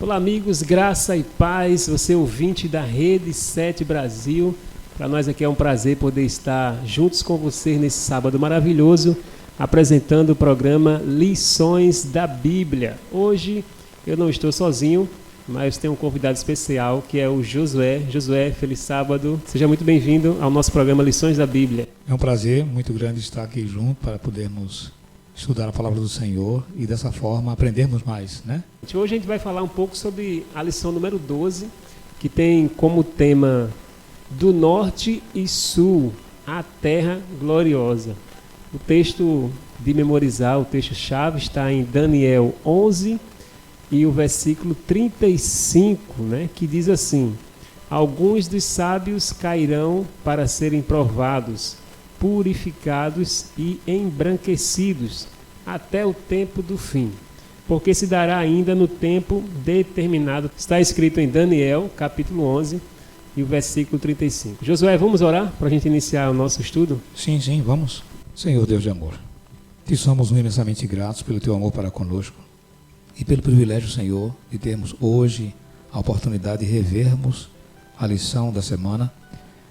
Olá, amigos, graça e paz, você ouvinte da Rede 7 Brasil. Para nós aqui é um prazer poder estar juntos com você nesse sábado maravilhoso, apresentando o programa Lições da Bíblia. Hoje eu não estou sozinho, mas tenho um convidado especial que é o Josué. Josué, feliz sábado, seja muito bem-vindo ao nosso programa Lições da Bíblia. É um prazer muito grande estar aqui junto para podermos estudar a palavra do Senhor e dessa forma aprendermos mais, né? Hoje a gente vai falar um pouco sobre a lição número 12, que tem como tema do norte e sul, a terra gloriosa. O texto de memorizar, o texto-chave está em Daniel 11 e o versículo 35, né, que diz assim: alguns dos sábios cairão para serem provados, purificados e embranquecidos até o tempo do fim, porque se dará ainda no tempo determinado. Está escrito em Daniel, capítulo 11 e o versículo 35. Josué, vamos orar para a gente iniciar o nosso estudo? Sim, vamos. Senhor Deus de amor, te somos imensamente gratos pelo teu amor para conosco e pelo privilégio, Senhor, de termos hoje a oportunidade de revermos a lição da semana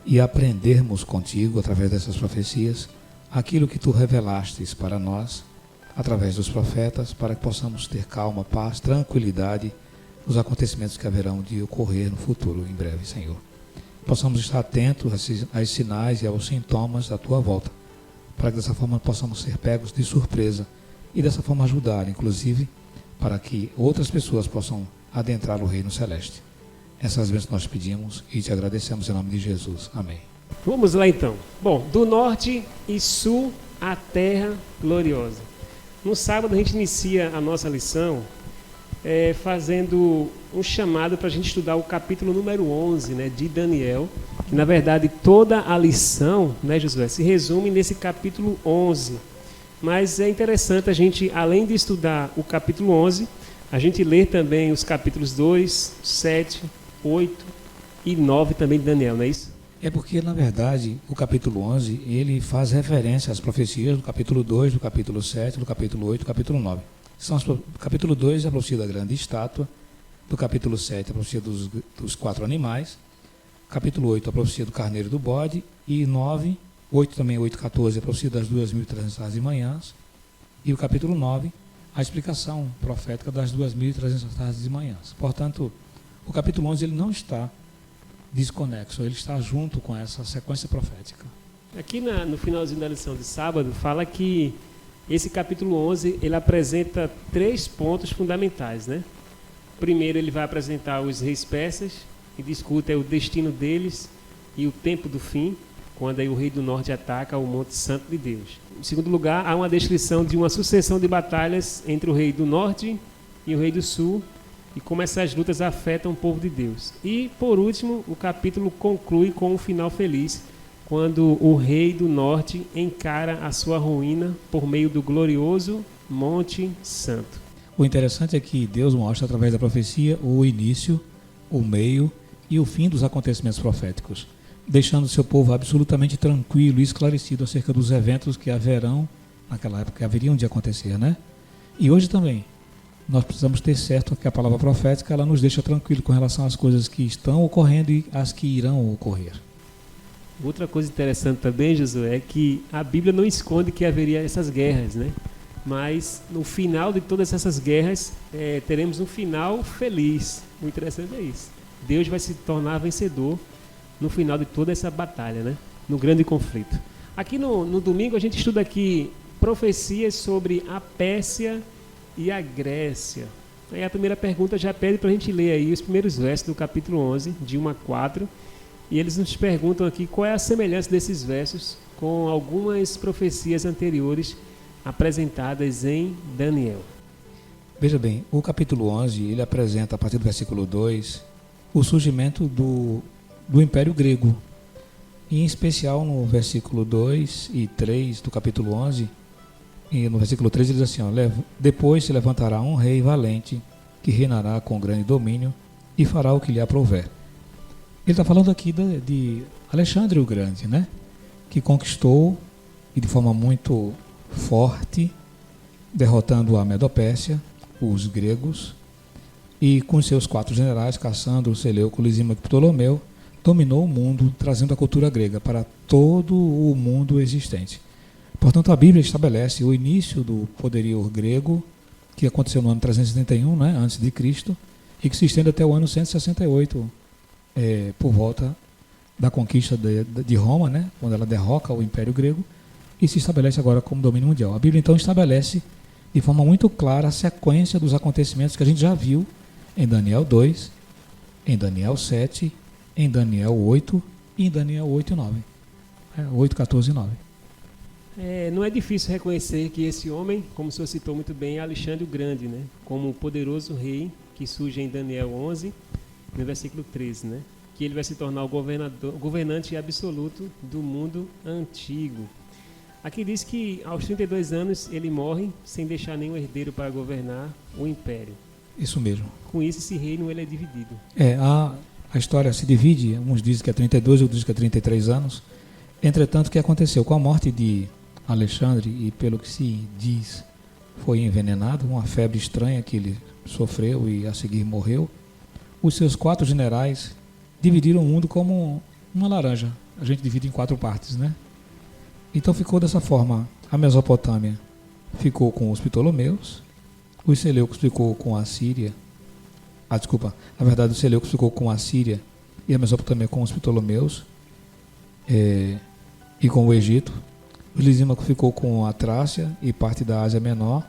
e aprendermos contigo, através dessas profecias, aquilo que tu revelastes para nós, através dos profetas, para que possamos ter calma, paz, tranquilidade nos acontecimentos que haverão de ocorrer no futuro, em breve, Senhor. Possamos estar atentos aos sinais e aos sintomas da tua volta, para que dessa forma possamos ser pegos de surpresa e dessa forma ajudar, inclusive, para que outras pessoas possam adentrar o reino celeste. Essas bênçãos nós pedimos e te agradecemos em nome de Jesus. Amém. Vamos lá então. Bom, do norte e sul, a terra gloriosa. No sábado a gente inicia a nossa lição fazendo um chamado para a gente estudar o capítulo número 11, né, de Daniel, que na verdade toda a lição, né, Josué, se resume nesse capítulo 11. Mas é interessante a gente, além de estudar o capítulo 11, a gente ler também os capítulos 2, 7, 8 e 9 também de Daniel, não é isso? É porque, na verdade, o capítulo 11, ele faz referência às profecias do capítulo 2, do capítulo 7, do capítulo 8 e do capítulo 9. O capítulo 2 é a profecia da grande estátua, do capítulo 7 a profecia dos 4 animais, capítulo 8 a profecia do carneiro e do bode, e 9, 8 também, 8 e 14 a profecia das 2.300 tardes e manhãs, e o capítulo 9 a explicação profética das 2.300 tardes e manhãs. Portanto, o capítulo 11 ele não está desconexo, ele está junto com essa sequência profética. Aqui no finalzinho da lição de sábado, fala que esse capítulo 11, ele apresenta 3 pontos fundamentais, né? Primeiro, ele vai apresentar os reis persas, e discute o destino deles e o tempo do fim, quando aí o rei do norte ataca o Monte Santo de Deus. Em segundo lugar, há uma descrição de uma sucessão de batalhas entre o rei do norte e o rei do sul, e como essas lutas afetam o povo de Deus. E, por último, o capítulo conclui com um final feliz, quando o rei do norte encara a sua ruína por meio do glorioso Monte Santo. O interessante é que Deus mostra, através da profecia, o início, o meio e o fim dos acontecimentos proféticos, deixando o seu povo absolutamente tranquilo e esclarecido acerca dos eventos que haverão naquela época, que haveriam de acontecer, né? E hoje também, nós precisamos ter certo que a palavra profética ela nos deixa tranquilo com relação às coisas que estão ocorrendo e às que irão ocorrer. Outra coisa interessante também, Josué, é que a Bíblia não esconde que haveria essas guerras, né? Mas no final de todas essas guerras, teremos um final feliz. O interessante é isso. Deus vai se tornar vencedor no final de toda essa batalha, né? No grande conflito. Aqui no domingo a gente estuda aqui profecias sobre a Pérsia e a Grécia. Aí a primeira pergunta já pede para a gente ler aí os primeiros versos do capítulo 11, de 1 a 4, e eles nos perguntam aqui qual é a semelhança desses versos com algumas profecias anteriores apresentadas em Daniel. Veja bem, o capítulo 11, ele apresenta, a partir do versículo 2, o surgimento do Império Grego. E, em especial, no versículo 2 e 3 do capítulo 11, e no versículo 3 ele diz assim, depois se levantará um rei valente, que reinará com grande domínio, e fará o que lhe aprouver. Ele está falando aqui de Alexandre o Grande, né? Que conquistou, e de forma muito forte, derrotando a Medopérsia, os gregos, e com seus 4 generais, Cassandro, Seleuco, Lisímaco e Ptolomeu, dominou o mundo, trazendo a cultura grega para todo o mundo existente. Portanto, a Bíblia estabelece o início do poderio grego, que aconteceu no ano 331, né, antes de Cristo, e que se estende até o ano 168, por volta da conquista de Roma, né, quando ela derroca o Império Grego, e se estabelece agora como domínio mundial. A Bíblia, então, estabelece de forma muito clara a sequência dos acontecimentos que a gente já viu em Daniel 2, em Daniel 7, em Daniel 8 e em Daniel 8 e 9. 8, 14 e 9. Não é difícil reconhecer que esse homem, como o senhor citou muito bem, é Alexandre o Grande, né? Como o poderoso rei que surge em Daniel 11, no versículo 13, né? Que ele vai se tornar o governante absoluto do mundo antigo. Aqui diz que aos 32 anos ele morre sem deixar nenhum herdeiro para governar o império. Isso mesmo. Com isso, esse reino ele é dividido. A história se divide, uns dizem que é 32, outros dizem que é 33 anos. Entretanto, o que aconteceu? Com a morte de Alexandre, e pelo que se diz, foi envenenado, uma febre estranha que ele sofreu e a seguir morreu, os seus 4 generais dividiram o mundo como uma laranja. A gente divide em 4 partes, né? Então ficou dessa forma. A Mesopotâmia ficou com os Ptolomeus, os Seleucos ficou com a Síria. Na verdade os Seleucos ficou com a Síria e a Mesopotâmia com os Ptolomeus e com o Egito. O Lisímaco ficou com a Trácia e parte da Ásia Menor,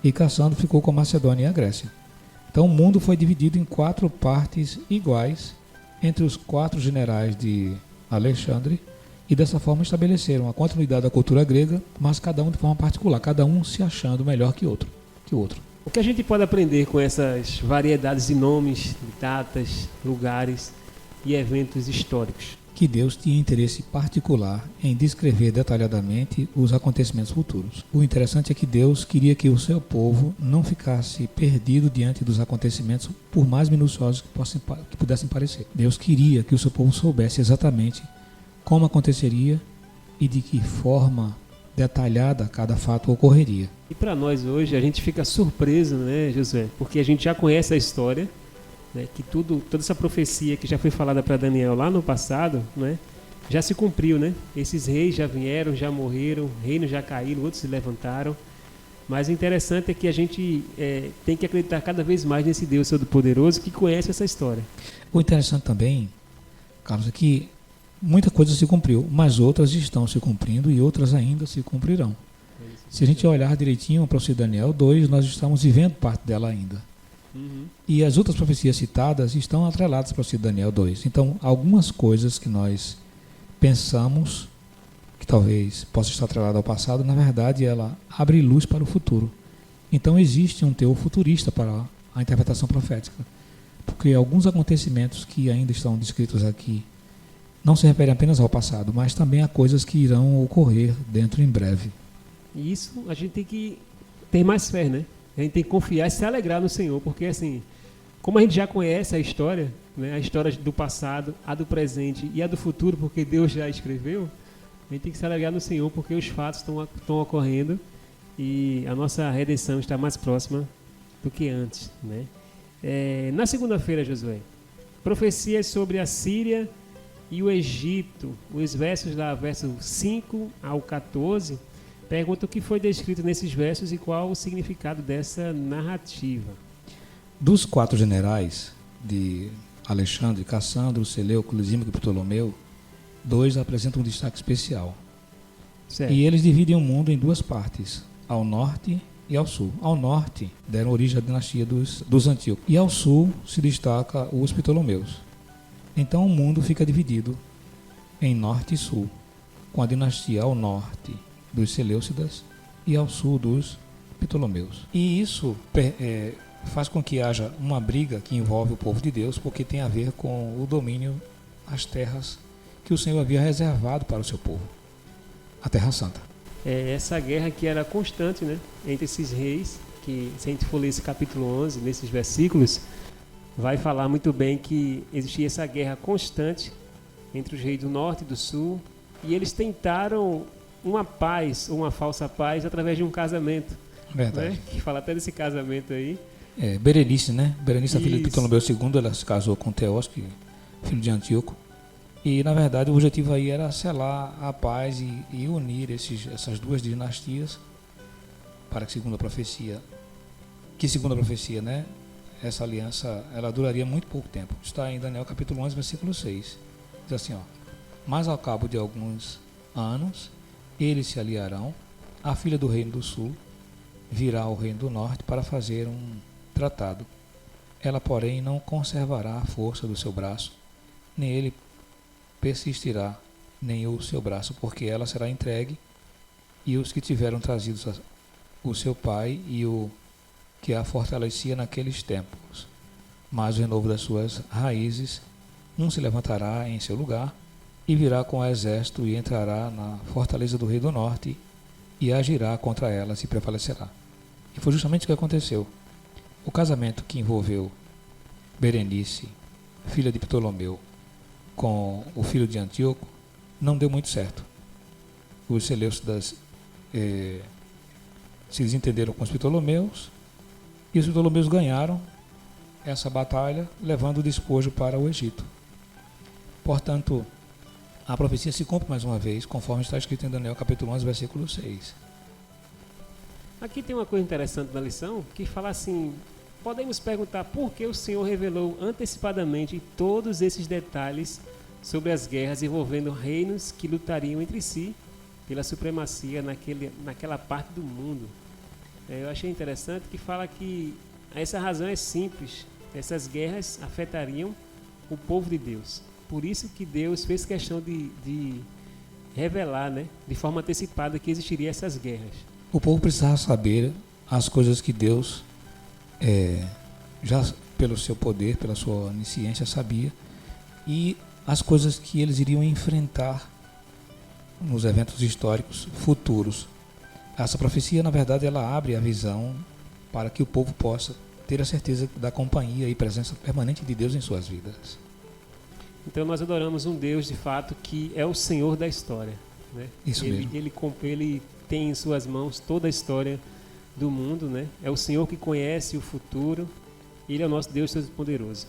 e Cassandro ficou com a Macedônia e a Grécia. Então o mundo foi dividido em 4 partes iguais entre os 4 generais de Alexandre, e dessa forma estabeleceram a continuidade da cultura grega, mas cada um de forma particular, cada um se achando melhor que o outro. O que a gente pode aprender com essas variedades de nomes, datas, lugares e eventos históricos? Que Deus tinha interesse particular em descrever detalhadamente os acontecimentos futuros. O interessante é que Deus queria que o seu povo não ficasse perdido diante dos acontecimentos, por mais minuciosos que pudessem parecer. Deus queria que o seu povo soubesse exatamente como aconteceria e de que forma detalhada cada fato ocorreria. E para nós hoje, a gente fica surpreso, né, Josué? Porque a gente já conhece a história, né, que toda essa profecia que já foi falada para Daniel lá no passado, né, já se cumpriu, né? Esses reis já vieram, já morreram, reinos já caíram, outros se levantaram. Mas o interessante é que a gente tem que acreditar cada vez mais nesse Deus Todo-Poderoso que conhece essa história. O interessante também, Carlos, é que muita coisa se cumpriu, mas outras estão se cumprindo e outras ainda se cumprirão. Se a gente olhar direitinho para o Daniel 2, nós estamos vivendo parte dela ainda. Uhum. E as outras profecias citadas estão atreladas para o Daniel 2. Então, algumas coisas que nós pensamos que talvez possa estar atrelada ao passado, na verdade, ela abre luz para o futuro. Então, existe um teor futurista para a interpretação profética. Porque alguns acontecimentos que ainda estão descritos aqui não se referem apenas ao passado, mas também a coisas que irão ocorrer dentro em breve. E isso a gente tem que ter mais fé, né? A gente tem que confiar e se alegrar no Senhor, porque assim, como a gente já conhece a história, né? A história do passado, a do presente e a do futuro, porque Deus já escreveu, a gente tem que se alegrar no Senhor, porque os fatos estão ocorrendo e a nossa redenção está mais próxima do que antes, né? Na segunda-feira, Josué, profecias sobre a Síria e o Egito, os versos lá, versos 5 ao 14, pergunta o que foi descrito nesses versos e qual o significado dessa narrativa. Dos 4 generais de Alexandre, Cassandro, Seleuco, Lisímaco e Ptolomeu, 2 apresentam um destaque especial. Certo. E eles dividem o mundo em 2 partes, ao norte e ao sul. Ao norte deram origem à dinastia dos Antíocos, e ao sul se destaca os Ptolomeus. Então o mundo fica dividido em norte e sul, com a dinastia ao norte dos Seleucidas e ao sul dos Ptolomeus. E isso faz com que haja uma briga que envolve o povo de Deus, porque tem a ver com o domínio, as terras que o Senhor havia reservado para o seu povo, a Terra Santa. Essa guerra que era constante, né, entre esses reis, que se a gente for ler esse capítulo 11, nesses versículos, vai falar muito bem que existia essa guerra constante entre os reis do norte e do sul, e eles tentaram uma paz, ou uma falsa paz, através de um casamento. Verdade. Né? Que fala até desse casamento aí. Berenice, né? Berenice, a filha de Isso. Ptolomeu II, ela se casou com Teosque, filho de Antíoco. E, na verdade, o objetivo aí era selar a paz e unir essas duas dinastias para que, segundo a profecia, né, essa aliança ela duraria muito pouco tempo. Está em Daniel capítulo 11, versículo 6. Diz assim, ó: mas ao cabo de alguns anos, eles se aliarão, a filha do reino do sul virá ao reino do norte para fazer um tratado. Ela, porém, não conservará a força do seu braço, nem ele persistirá, nem o seu braço, porque ela será entregue, e os que tiveram trazido o seu pai e o que a fortalecia naqueles tempos. Mas o renovo das suas raízes, um se levantará em seu lugar, e virá com o exército e entrará na fortaleza do rei do norte, e agirá contra elas e prevalecerá. E foi justamente o que aconteceu. O casamento que envolveu Berenice, filha de Ptolomeu, com o filho de Antíoco, não deu muito certo. Os seleucidas se desentenderam com os Ptolomeus, e os Ptolomeus ganharam essa batalha, levando o despojo para o Egito. Portanto, a profecia se cumpre mais uma vez, conforme está escrito em Daniel capítulo 11, versículo 6. Aqui tem uma coisa interessante na lição, que fala assim, podemos perguntar por que o Senhor revelou antecipadamente todos esses detalhes sobre as guerras envolvendo reinos que lutariam entre si pela supremacia naquela parte do mundo. Eu achei interessante que fala que essa razão é simples, essas guerras afetariam o povo de Deus. Por isso que Deus fez questão de revelar, né, de forma antecipada que existiriam essas guerras. O povo precisava saber as coisas que Deus, já pelo seu poder, pela sua onisciência, sabia, e as coisas que eles iriam enfrentar nos eventos históricos futuros. Essa profecia, na verdade, ela abre a visão para que o povo possa ter a certeza da companhia e presença permanente de Deus em suas vidas. Então nós adoramos um Deus, de fato, que é o Senhor da história, né? Isso mesmo. Ele tem em suas mãos toda a história do mundo, né? É o Senhor que conhece o futuro. Ele é o nosso Deus Todo-Poderoso.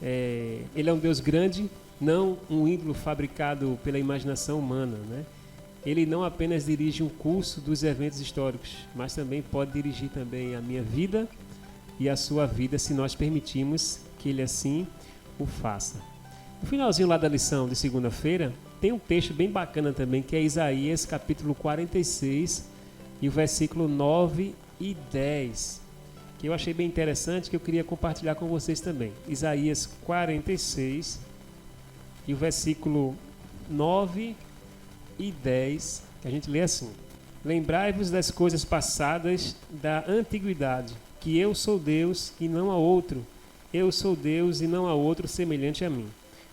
Ele é um Deus grande, não um ídolo fabricado pela imaginação humana, né? Ele não apenas dirige um curso dos eventos históricos, mas também pode dirigir também a minha vida e a sua vida, se nós permitirmos que Ele assim o faça. No finalzinho lá da lição de segunda-feira, tem um texto bem bacana também, que é Isaías capítulo 46 e o versículo 9 e 10, que eu achei bem interessante, que eu queria compartilhar com vocês também. Isaías 46 e o versículo 9 e 10, que a gente lê assim: lembrai-vos das coisas passadas da antiguidade, que eu sou Deus e não há outro, eu sou Deus e não há outro semelhante a mim.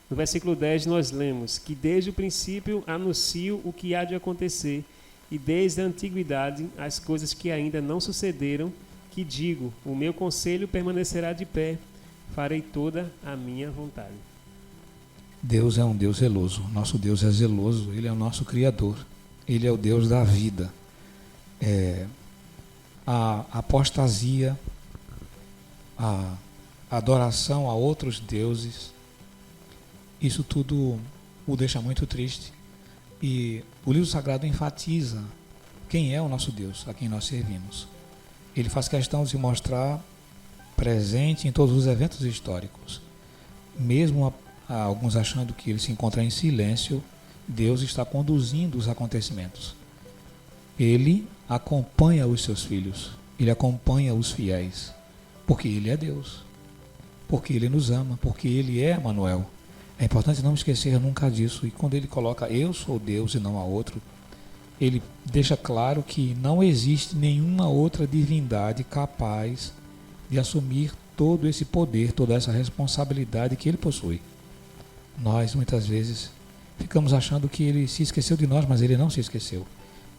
No versículo 10 nós lemos que desde o princípio anuncio o que há de acontecer, e desde a antiguidade as coisas que ainda não sucederam, que digo, o meu conselho permanecerá de pé, farei toda a minha vontade. Deus é um Deus zeloso, nosso Deus é zeloso, Ele é o nosso Criador, Ele é o Deus da vida. A apostasia, a adoração a outros deuses, isso tudo o deixa muito triste. E o livro sagrado enfatiza quem é o nosso Deus, a quem nós servimos. Ele faz questão de se mostrar presente em todos os eventos históricos. Mesmo alguns achando que ele se encontra em silêncio, Deus está conduzindo os acontecimentos. Ele acompanha os seus filhos, ele acompanha os fiéis, porque ele é Deus, porque ele nos ama, porque ele é Emanuel. É importante não esquecer nunca disso. E quando ele coloca eu sou Deus e não há outro, ele deixa claro que não existe nenhuma outra divindade capaz de assumir todo esse poder, toda essa responsabilidade que ele possui. Nós muitas vezes ficamos achando que ele se esqueceu de nós, mas ele não se esqueceu.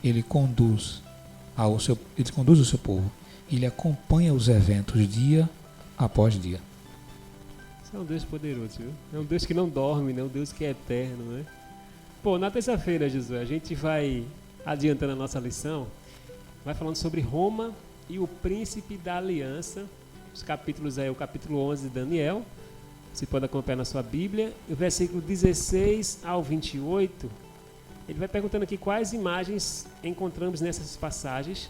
Ele conduz o seu povo. Ele acompanha os eventos dia após dia. Você é um Deus poderoso, viu? É um Deus que não dorme, né? Um Deus que é eterno, né? Pô, na terça-feira, Josué, a gente vai adiantando a nossa lição, vai falando sobre Roma e o príncipe da aliança, Os capítulos é o capítulo 11 de Daniel, você pode acompanhar na sua Bíblia. O versículo 16 ao 28, ele vai perguntando aqui quais imagens encontramos nessas passagens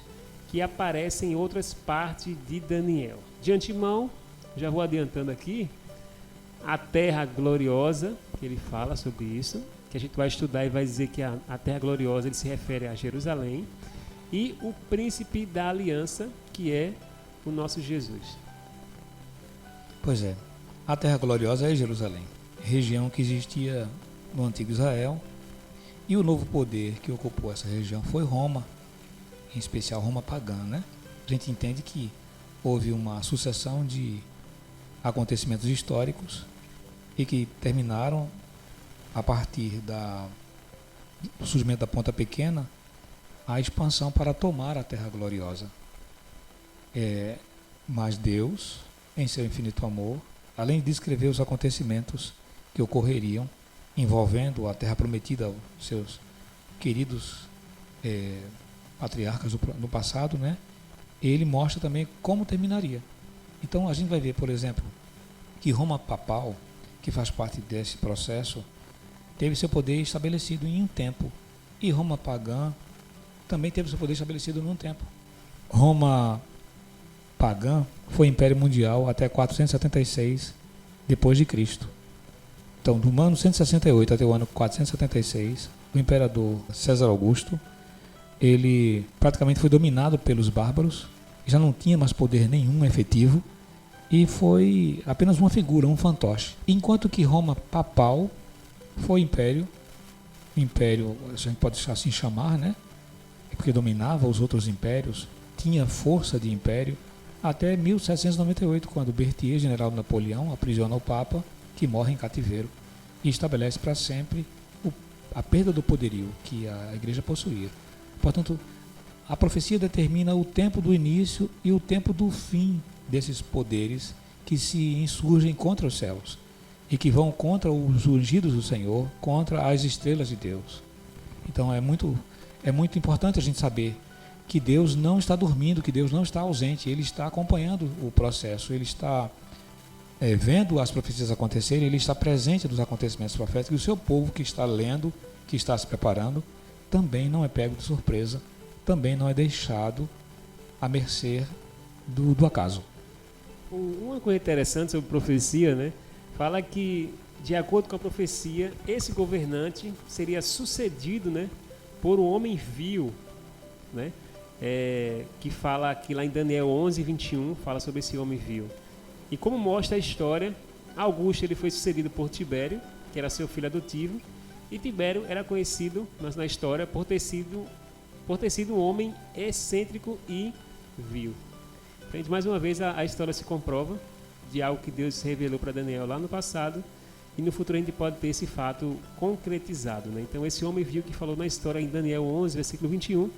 que aparecem em outras partes de Daniel. De antemão, já vou adiantando aqui, a terra gloriosa, que ele fala sobre isso, que a gente vai estudar e vai dizer que a terra gloriosa ele se refere a Jerusalém, e o príncipe da aliança, que é o nosso Jesus. Pois é, a terra gloriosa é Jerusalém, região que existia no antigo Israel, e o novo poder que ocupou essa região foi Roma, em especial Roma pagã, né? A gente entende que houve uma sucessão de acontecimentos históricos e que terminaram a partir do surgimento da Ponta Pequena, a expansão para tomar a Terra Gloriosa. Mas Deus, em seu infinito amor, além de descrever os acontecimentos que ocorreriam envolvendo a Terra Prometida, os seus queridos patriarcas no passado, né? Ele mostra também como terminaria. Então a gente vai ver, por exemplo, que Roma papal, que faz parte desse processo, teve seu poder estabelecido em um tempo, e Roma pagã também teve seu poder estabelecido num tempo. Roma pagã foi império mundial até 476 depois de Cristo. Então, do ano 168 até o ano 476, o imperador César Augusto, ele praticamente foi dominado pelos bárbaros, já não tinha mais poder nenhum efetivo, e foi apenas uma figura, um fantoche. Enquanto que Roma papal foi império, a gente pode assim chamar, né? Porque dominava os outros impérios, tinha força de império, até 1798, quando Berthier, general de Napoleão, aprisiona o Papa, que morre em cativeiro, e estabelece para sempre a perda do poderio que a Igreja possuía. Portanto, a profecia determina o tempo do início e o tempo do fim desses poderes que se insurgem contra os céus e que vão contra os ungidos do Senhor, contra as estrelas de Deus. Então é muito importante a gente saber que Deus não está dormindo, que Deus não está ausente, Ele está acompanhando o processo, Ele está vendo as profecias acontecerem, Ele está presente nos acontecimentos proféticos, e o seu povo que está lendo, que está se preparando, também não é pego de surpresa, também não é deixado à mercê do acaso. Uma coisa interessante sobre profecia, né? Fala que, de acordo com a profecia, esse governante seria sucedido, né, por um homem vil, né? Que fala aqui lá em Daniel 11, 21, fala sobre esse homem vil. E como mostra a história, Augusto ele foi sucedido por Tibério, que era seu filho adotivo, e Tibério era conhecido na história por ter sido um homem excêntrico e vil. Então, mais uma vez, a história se comprova de algo que Deus revelou para Daniel lá no passado, e no futuro a gente pode ter esse fato concretizado, né? Então, esse homem vil que falou na história em Daniel 11, versículo 21,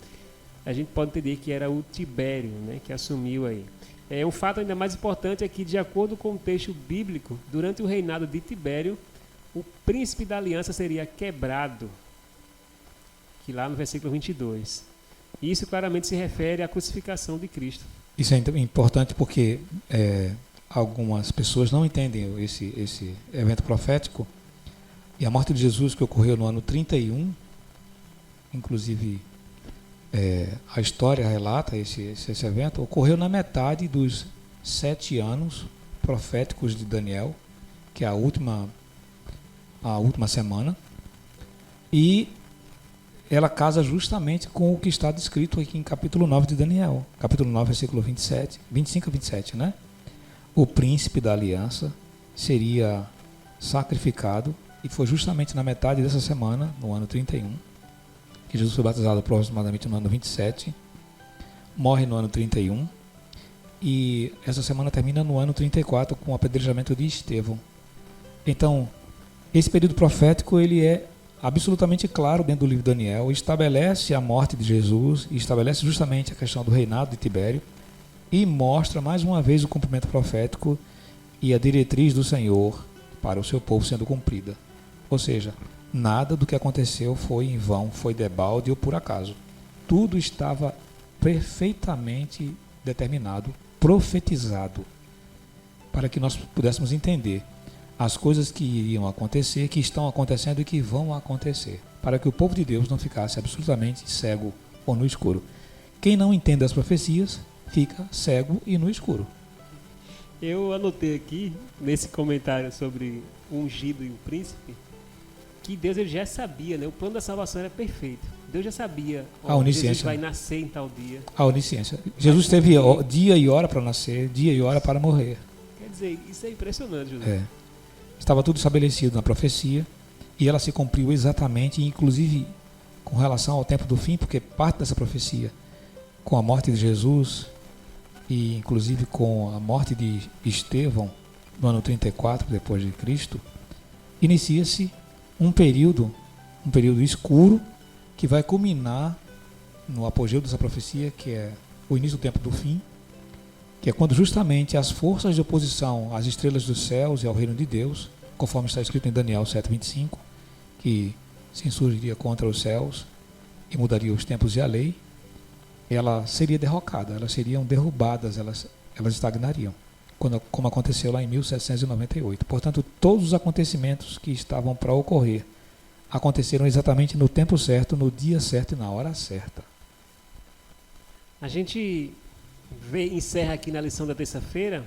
a gente pode entender que era o Tibério, né, que assumiu aí. Um fato ainda mais importante é que, de acordo com o texto bíblico, durante o reinado de Tibério, o príncipe da aliança seria quebrado, que lá no versículo 22. E isso claramente se refere à crucificação de Cristo. Isso é importante porque algumas pessoas não entendem esse evento profético, e a morte de Jesus, que ocorreu no ano 31, inclusive a história relata esse evento, ocorreu na metade dos 7 anos proféticos de Daniel, que é a última semana, e ela casa justamente com o que está descrito aqui em capítulo 9 de Daniel, capítulo 9, versículo 25 a 27, né? O príncipe da aliança seria sacrificado, e foi justamente na metade dessa semana, no ano 31, que Jesus foi batizado aproximadamente no ano 27, morre no ano 31, e essa semana termina no ano 34 com o apedrejamento de Estevão. Então, esse período profético ele é absolutamente claro dentro do livro de Daniel, estabelece a morte de Jesus, estabelece justamente a questão do reinado de Tibério, e mostra mais uma vez o cumprimento profético e a diretriz do Senhor para o seu povo sendo cumprida. Ou seja, nada do que aconteceu foi em vão, foi debalde ou por acaso. Tudo estava perfeitamente determinado, profetizado. para que nós pudéssemos entender as coisas que iriam acontecer, que estão acontecendo e que vão acontecer, para que o povo de Deus não ficasse absolutamente cego ou no escuro. Quem não entende as profecias fica cego e no escuro. Eu anotei aqui, nesse comentário sobre o ungido e o príncipe, que Deus ele já sabia, né? O plano da salvação era perfeito. Deus já sabia, Jesus vai nascer em tal dia. A onisciência. Jesus teve dia e hora para nascer, dia e hora para morrer. Quer dizer, isso é impressionante, José. Estava tudo estabelecido na profecia e ela se cumpriu exatamente, inclusive com relação ao tempo do fim, porque parte dessa profecia, com a morte de Jesus e inclusive com a morte de Estevão, no ano 34 depois de Cristo, inicia-se um período escuro que vai culminar no apogeu dessa profecia, que é o início do tempo do fim, que é quando justamente as forças de oposição às estrelas dos céus e ao reino de Deus, conforme está escrito em Daniel 7:25, que se insurgiria contra os céus e mudaria os tempos e a lei, ela seria derrocada, elas seriam derrubadas, elas estagnariam, como aconteceu lá em 1798. Portanto, todos os acontecimentos que estavam para ocorrer aconteceram exatamente no tempo certo, no dia certo e na hora certa. A gente encerra aqui na lição da terça-feira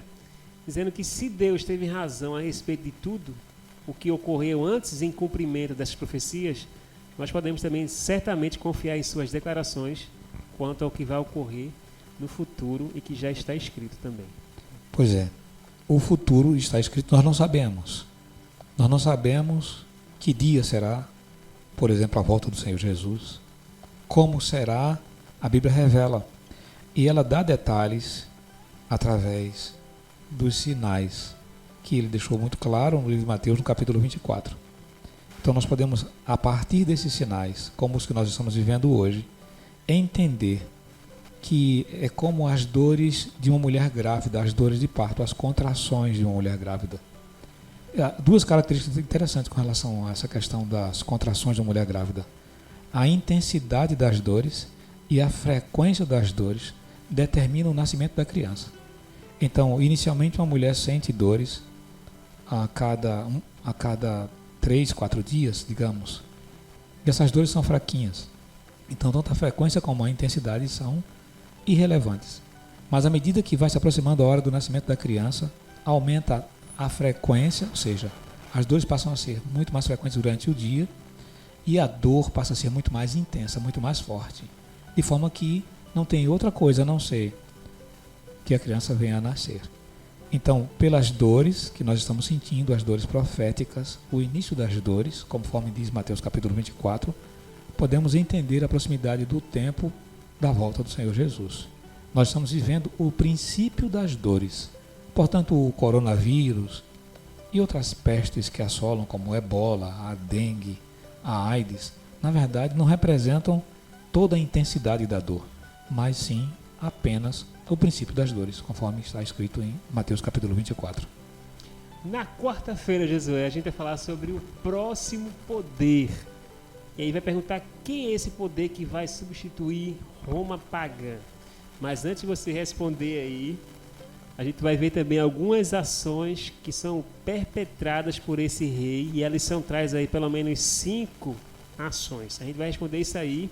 dizendo que se Deus teve razão a respeito de tudo o que ocorreu antes em cumprimento dessas profecias, nós podemos também certamente confiar em suas declarações quanto ao que vai ocorrer no futuro e que já está escrito também. Pois é, o futuro está escrito, nós não sabemos. Nós não sabemos que dia será, por exemplo, a volta do Senhor Jesus, como será, a Bíblia revela. E ela dá detalhes através dos sinais que ele deixou muito claro no livro de Mateus, no capítulo 24. Então nós podemos, a partir desses sinais, como os que nós estamos vivendo hoje, entender que é como as dores de uma mulher grávida, as dores de parto, as contrações de uma mulher grávida. Duas características interessantes com relação a essa questão das contrações de uma mulher grávida. A intensidade das dores e a frequência das dores determinam o nascimento da criança. Então, inicialmente uma mulher sente dores a cada 3, 4 dias, digamos. E essas dores são fraquinhas. Então, tanto a frequência como a intensidade são irrelevantes. Mas à medida que vai se aproximando a hora do nascimento da criança, aumenta a frequência, ou seja, as dores passam a ser muito mais frequentes durante o dia e a dor passa a ser muito mais intensa, muito mais forte. De forma que não tem outra coisa a não ser que a criança venha a nascer. Então, pelas dores que nós estamos sentindo, as dores proféticas, o início das dores, conforme diz Mateus capítulo 24, podemos entender a proximidade do tempo da volta do Senhor Jesus. Nós estamos vivendo o princípio das dores. Portanto, o coronavírus e outras pestes que assolam, como o ebola, a dengue, a AIDS, na verdade não representam toda a intensidade da dor, mas sim apenas o princípio das dores, conforme está escrito em Mateus capítulo 24. Na quarta-feira, Josué, a gente vai falar sobre o próximo poder. E aí vai perguntar quem é esse poder que vai substituir Roma pagã. Mas antes de você responder aí, a gente vai ver também algumas ações que são perpetradas por esse rei, e a lição traz aí pelo menos 5 ações. A gente vai responder isso aí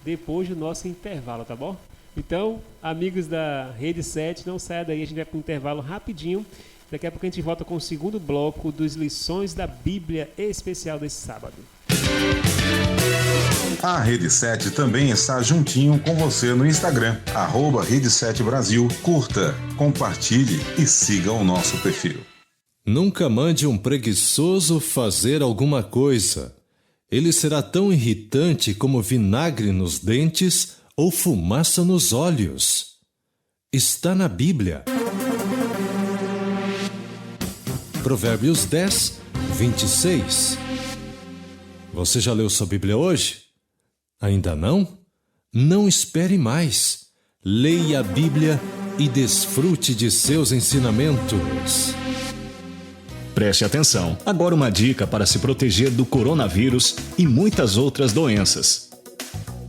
depois do nosso intervalo, tá bom? Então, amigos da Rede 7, não saia daí, a gente vai para um intervalo rapidinho. Daqui a pouco a gente volta com o segundo bloco dos Lições da Bíblia especial desse sábado. A Rede 7 também está juntinho com você no Instagram, @Rede 7 Brasil. Curta, compartilhe e siga o nosso perfil. Nunca mande um preguiçoso fazer alguma coisa. Ele será tão irritante como vinagre nos dentes ou fumaça nos olhos. Está na Bíblia. Provérbios 10, 26. Você já leu sua Bíblia hoje? Ainda não? Não espere mais. Leia a Bíblia e desfrute de seus ensinamentos. Preste atenção. Agora uma dica para se proteger do coronavírus e muitas outras doenças.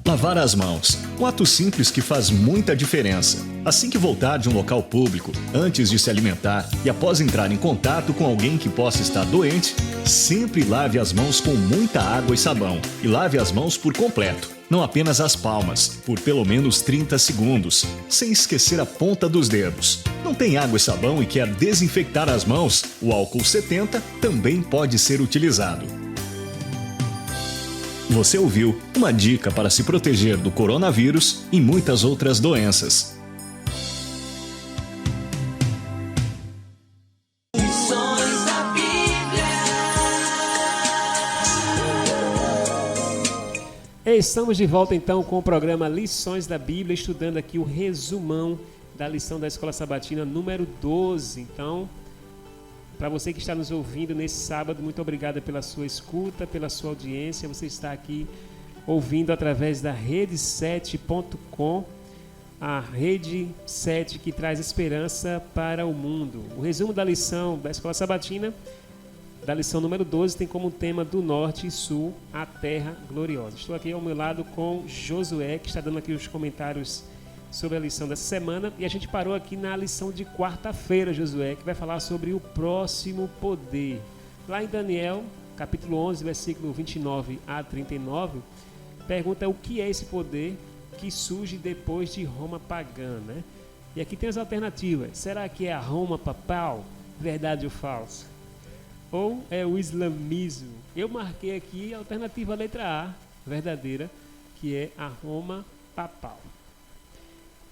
Lavar as mãos. Um ato simples que faz muita diferença. Assim que voltar de um local público, antes de se alimentar e após entrar em contato com alguém que possa estar doente, sempre lave as mãos com muita água e sabão. E lave as mãos por completo, não apenas as palmas, por pelo menos 30 segundos, sem esquecer a ponta dos dedos. Não tem água e sabão e quer desinfectar as mãos? O álcool 70 também pode ser utilizado. Você ouviu uma dica para se proteger do coronavírus e muitas outras doenças. Lições da Bíblia. Estamos de volta então com o programa Lições da Bíblia, estudando aqui o resumão da lição da Escola Sabatina número 12. Então, para você que está nos ouvindo nesse sábado, muito obrigado pela sua escuta, pela sua audiência. Você está aqui ouvindo através da rede7.com, a Rede 7 que traz esperança para o mundo. O resumo da lição da Escola Sabatina, da lição número 12, tem como tema do norte e sul, a terra gloriosa. Estou aqui ao meu lado com Josué, que está dando aqui os comentários sobre a lição dessa semana, e a gente parou aqui na lição de quarta-feira, Josué, que vai falar sobre o próximo poder. Lá em Daniel, capítulo 11, versículo 29 a 39, pergunta o que é esse poder que surge depois de Roma pagã, né? E aqui tem as alternativas. Será que é a Roma papal, verdade ou falso? Ou é o islamismo? Eu marquei aqui a alternativa letra A, verdadeira, que é a Roma papal.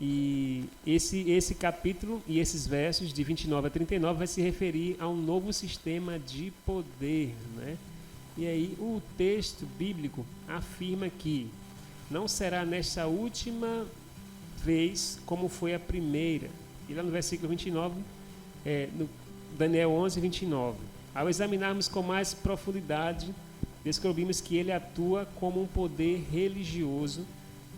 E esse capítulo e esses versos de 29 a 39 vai se referir a um novo sistema de poder, né? E aí o texto bíblico afirma que não será nesta última vez como foi a primeira. E lá no versículo 29, no Daniel 11, 29. Ao examinarmos com mais profundidade, descobrimos que ele atua como um poder religioso,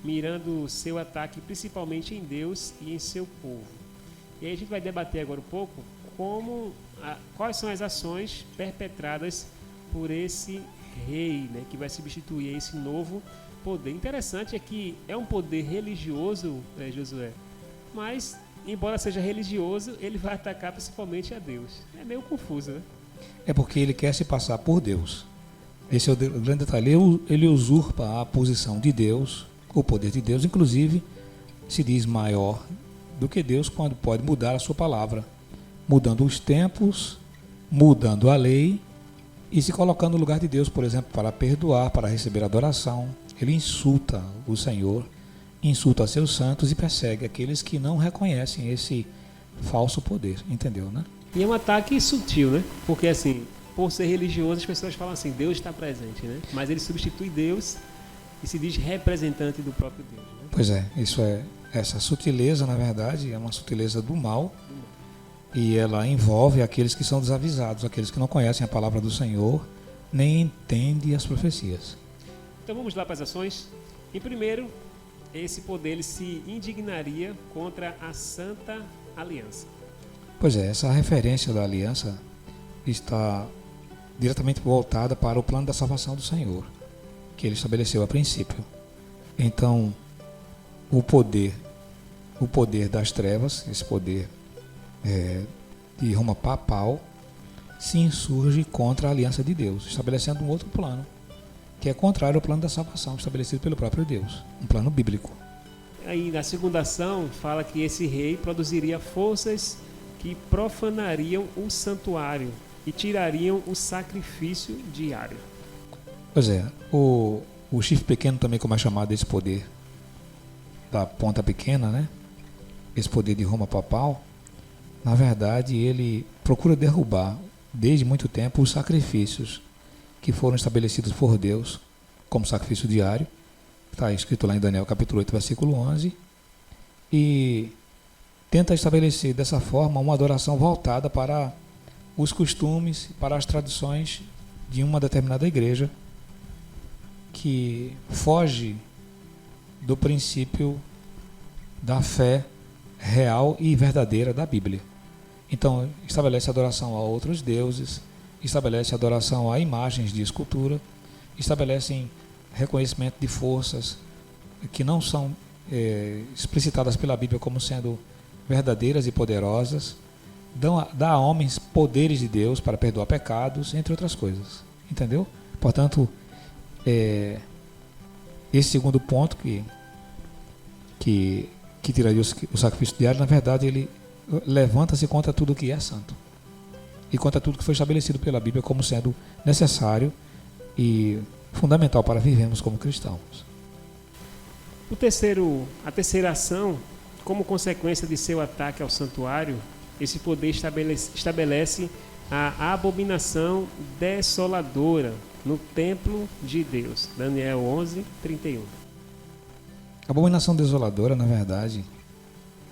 mirando seu ataque principalmente em Deus e em seu povo. E aí a gente vai debater agora um pouco quais são as ações perpetradas por esse rei, né, que vai substituir esse novo poder. Interessante é que é um poder religioso, Josué, mas, embora seja religioso, ele vai atacar principalmente a Deus. É meio confuso, né? É porque ele quer se passar por Deus. Esse é o grande detalhe. Ele usurpa a posição de Deus, o poder de Deus, inclusive se diz maior do que Deus quando pode mudar a sua palavra, mudando os tempos, mudando a lei e se colocando no lugar de Deus, por exemplo, para perdoar, para receber adoração. Ele insulta o Senhor, insulta seus santos e persegue aqueles que não reconhecem esse falso poder, entendeu, né? E é um ataque sutil, né? Porque assim, por ser religioso, as pessoas falam assim, Deus está presente, né? Mas ele substitui Deus e se diz representante do próprio Deus, né? Pois é, essa sutileza, na verdade, é uma sutileza do mal, e ela envolve aqueles que são desavisados, aqueles que não conhecem a palavra do Senhor, nem entendem as profecias. Então vamos lá para as ações. E primeiro, esse poder ele se indignaria contra a Santa Aliança. Pois é, essa referência da aliança está diretamente voltada para o plano da salvação do Senhor, que ele estabeleceu a princípio. Então, o poder das trevas, esse poder de Roma papal, se insurge contra a aliança de Deus, estabelecendo um outro plano, que é contrário ao plano da salvação estabelecido pelo próprio Deus, um plano bíblico. Aí na segunda ação fala que esse rei produziria forças que profanariam o santuário e tirariam o sacrifício diário. Pois é, o chifre pequeno também, como é chamado esse poder da ponta pequena, né? Esse poder de Roma papal, na verdade ele procura derrubar desde muito tempo os sacrifícios que foram estabelecidos por Deus como sacrifício diário. Está escrito lá em Daniel capítulo 8, versículo 11, e tenta estabelecer dessa forma uma adoração voltada para os costumes, para as tradições de uma determinada igreja, que foge do princípio da fé real e verdadeira da Bíblia. Então, estabelece adoração a outros deuses, estabelece adoração a imagens de escultura, estabelecem reconhecimento de forças que não são explicitadas pela Bíblia como sendo verdadeiras e poderosas, dá a homens poderes de Deus para perdoar pecados, entre outras coisas. Entendeu? Portanto, esse segundo ponto que tiraria o sacrifício diário, na verdade, ele levanta-se contra tudo que é santo e contra tudo que foi estabelecido pela Bíblia como sendo necessário e fundamental para vivermos como cristãos. A terceira ação, como consequência de seu ataque ao santuário, esse poder estabelece a abominação desoladora no templo de Deus. Daniel 11:31. A abominação desoladora, na verdade,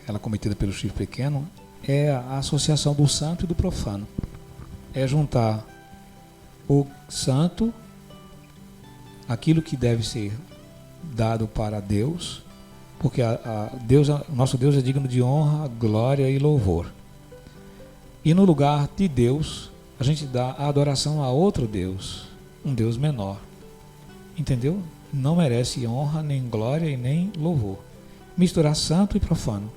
ela cometida pelo chifre pequeno, é a associação do santo e do profano. É juntar o santo, aquilo que deve ser dado para Deus, porque nosso Deus é digno de honra, glória e louvor. E no lugar de Deus, a gente dá a adoração a outro Deus, um Deus menor. Entendeu? Não merece honra, nem glória e nem louvor. Misturar santo e profano,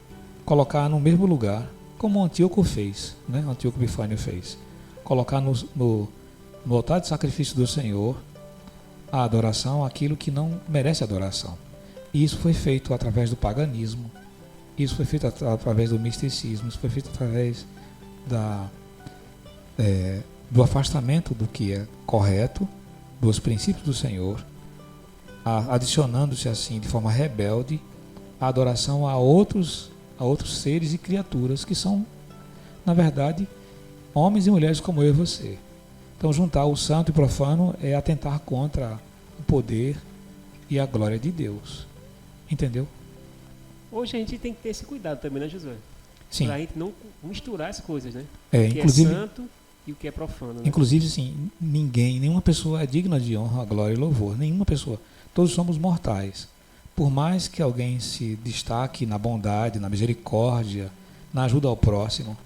colocar no mesmo lugar, como o Antíoco fez, né? Antíoco Epifânio fez. Colocar no altar de sacrifício do Senhor a adoração, aquilo que não merece adoração. E isso foi feito através do paganismo, isso foi feito através do misticismo, isso foi feito através do afastamento do que é correto, dos princípios do Senhor, adicionando-se assim de forma rebelde a adoração a outros seres e criaturas que são, na verdade, homens e mulheres como eu e você. Então, juntar o santo e profano é atentar contra o poder e a glória de Deus. Entendeu? Hoje a gente tem que ter esse cuidado também, né, Josué? Sim. Para a gente não misturar as coisas, né? O que inclusive, é santo e o que é profano. Né? Inclusive, sim, nenhuma pessoa é digna de honra, glória e louvor. Nenhuma pessoa. Todos somos mortais. Por mais que alguém se destaque na bondade, na misericórdia, na ajuda ao próximo,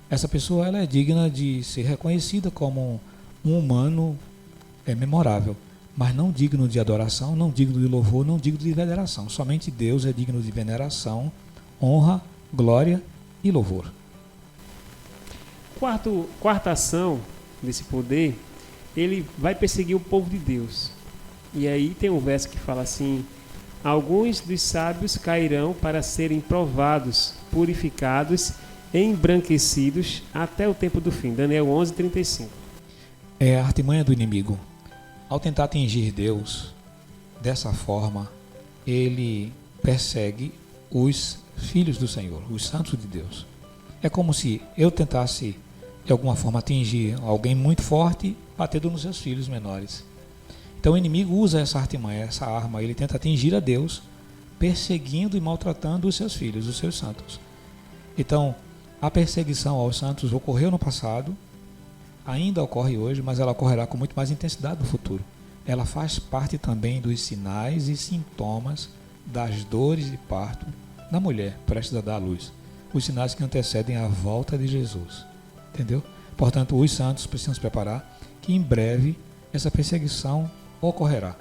essa pessoa ela é digna de ser reconhecida como um humano memorável, mas não digno de adoração, não digno de louvor, não digno de veneração. Somente Deus é digno de veneração, honra, glória e louvor. Quarta ação desse poder, ele vai perseguir o povo de Deus. E aí tem um verso que fala assim: alguns dos sábios cairão para serem provados, purificados, embranquecidos até o tempo do fim. Daniel 11:35. É a artimanha do inimigo. Ao tentar atingir Deus dessa forma, ele persegue os filhos do Senhor, os santos de Deus. É como se eu tentasse de alguma forma atingir alguém muito forte, batendo nos seus filhos menores. Então o inimigo usa essa artimanha, essa arma, ele tenta atingir a Deus, perseguindo e maltratando os seus filhos, os seus santos. Então, a perseguição aos santos ocorreu no passado, ainda ocorre hoje, mas ela ocorrerá com muito mais intensidade no futuro. Ela faz parte também dos sinais e sintomas das dores de parto da mulher prestes a dar à luz. Os sinais que antecedem a volta de Jesus. Entendeu? Portanto, os santos precisam se preparar que em breve essa perseguição ocorrerá.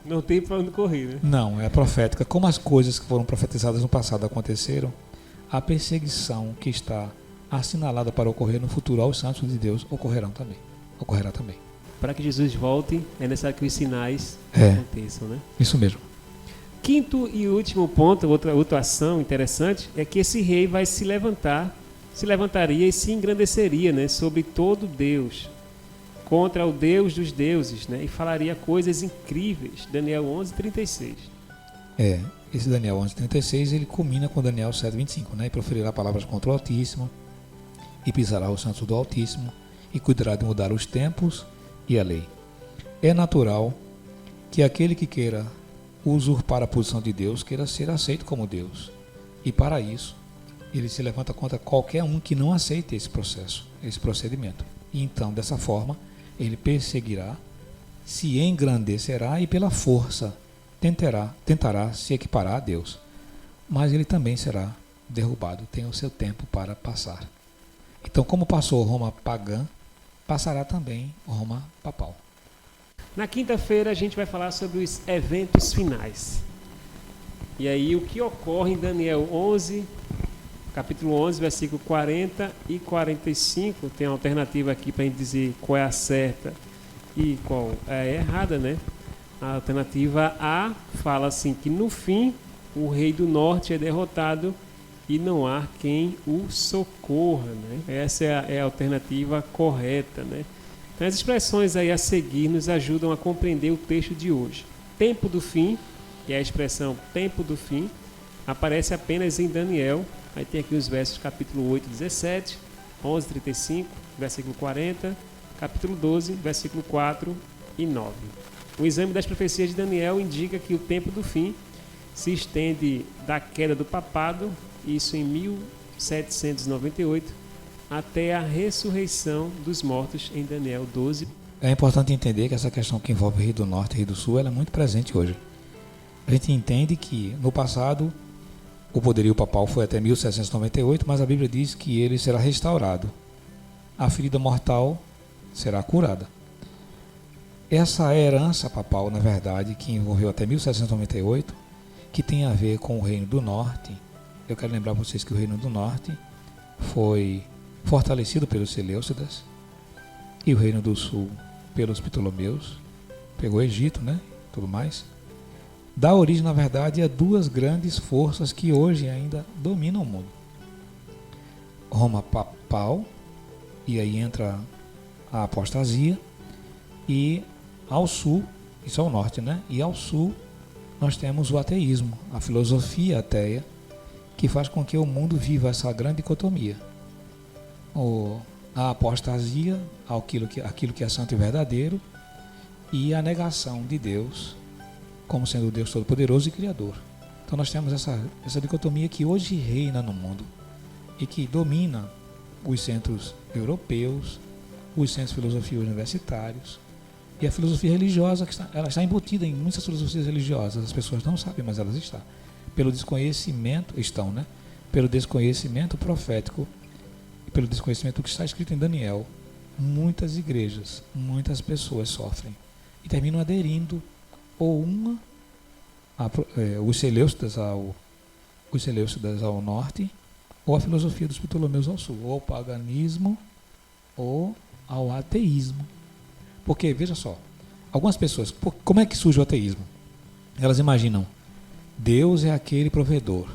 Não tem para onde correr, né? Não, é profética. Como as coisas que foram profetizadas no passado aconteceram, a perseguição que está assinalada para ocorrer no futuro aos santos de Deus ocorrerá também. Para que Jesus volte, é necessário que os sinais aconteçam, né? Isso mesmo. Quinto e último ponto, outra ação interessante, é que esse rei vai se levantaria e se engrandeceria, né, sobre todo Deus, contra o Deus dos deuses, né, e falaria coisas incríveis. Daniel 11:36. Esse Daniel 11:36, ele culmina com Daniel 7:25, né, e proferirá palavras contra o Altíssimo, e pisará os santos do Altíssimo, e cuidará de mudar os tempos e a lei. É natural que aquele que queira usurpar a posição de Deus queira ser aceito como Deus, e para isso ele se levanta contra qualquer um que não aceite esse processo, esse procedimento. E então, dessa forma, ele perseguirá, se engrandecerá e pela força tentará se equiparar a Deus. Mas ele também será derrubado, tem o seu tempo para passar. Então, como passou Roma pagã, passará também Roma papal. Na quinta-feira a gente vai falar sobre os eventos finais. E aí o que ocorre em Daniel 11, capítulo 11, versículo 40 e 45, tem uma alternativa aqui para a gente dizer qual é a certa e qual é a errada, né? A alternativa A fala assim, que no fim o rei do norte é derrotado e não há quem o socorra, né? Essa é a alternativa correta, né? Então as expressões aí a seguir nos ajudam a compreender o texto de hoje. Tempo do fim, que é a expressão tempo do fim, aparece apenas em Daniel. Aí tem aqui os versos capítulo 8, 17, 11, 35, versículo 40, capítulo 12, versículo 4 e 9. O exame das profecias de Daniel indica que o tempo do fim se estende da queda do papado, isso em 1798, até a ressurreição dos mortos em Daniel 12. É importante entender que essa questão que envolve o Rei do Norte e o Rei do Sul, ela é muito presente hoje. A gente entende que no passado o poderio papal foi até 1798, mas a Bíblia diz que ele será restaurado. A ferida mortal será curada. Essa herança papal, na verdade, que envolveu até 1798, que tem a ver com o Reino do Norte. Eu quero lembrar vocês que o Reino do Norte foi fortalecido pelos Seleucidas e o Reino do Sul pelos Ptolomeus, pegou o Egito, né? Tudo mais. Dá origem, na verdade, a duas grandes forças que hoje ainda dominam o mundo. Roma papal, e aí entra a apostasia, e ao sul, isso é o norte, né? E ao sul nós temos o ateísmo, a filosofia ateia, que faz com que o mundo viva essa grande dicotomia. A apostasia, aquilo que é santo e verdadeiro, e a negação de Deus como sendo o Deus Todo-Poderoso e Criador. Então nós temos essa dicotomia que hoje reina no mundo e que domina os centros europeus, os centros de filosofia universitários e a filosofia religiosa, ela está embutida em muitas filosofias religiosas, as pessoas não sabem, mas elas estão. Pelo desconhecimento profético e pelo desconhecimento do que está escrito em Daniel, muitas igrejas, muitas pessoas sofrem e terminam aderindo ou os Seleucidas ao norte, ou a filosofia dos Ptolomeus ao sul, ou ao paganismo, ou ao ateísmo. Porque, veja só, algumas pessoas, como é que surge o ateísmo? Elas imaginam, Deus é aquele provedor,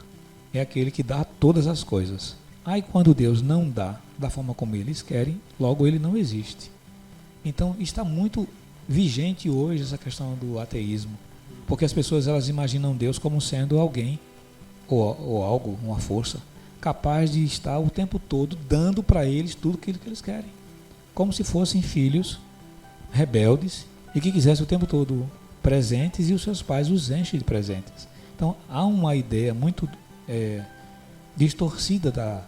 é aquele que dá todas as coisas. Aí quando Deus não dá da forma como eles querem, logo ele não existe. Então está muito vigente hoje essa questão do ateísmo, porque as pessoas elas imaginam Deus como sendo alguém ou algo, uma força capaz de estar o tempo todo dando para eles tudo aquilo que eles querem, como se fossem filhos rebeldes e que quisessem o tempo todo presentes e os seus pais os enchem de presentes. Então há uma ideia muito distorcida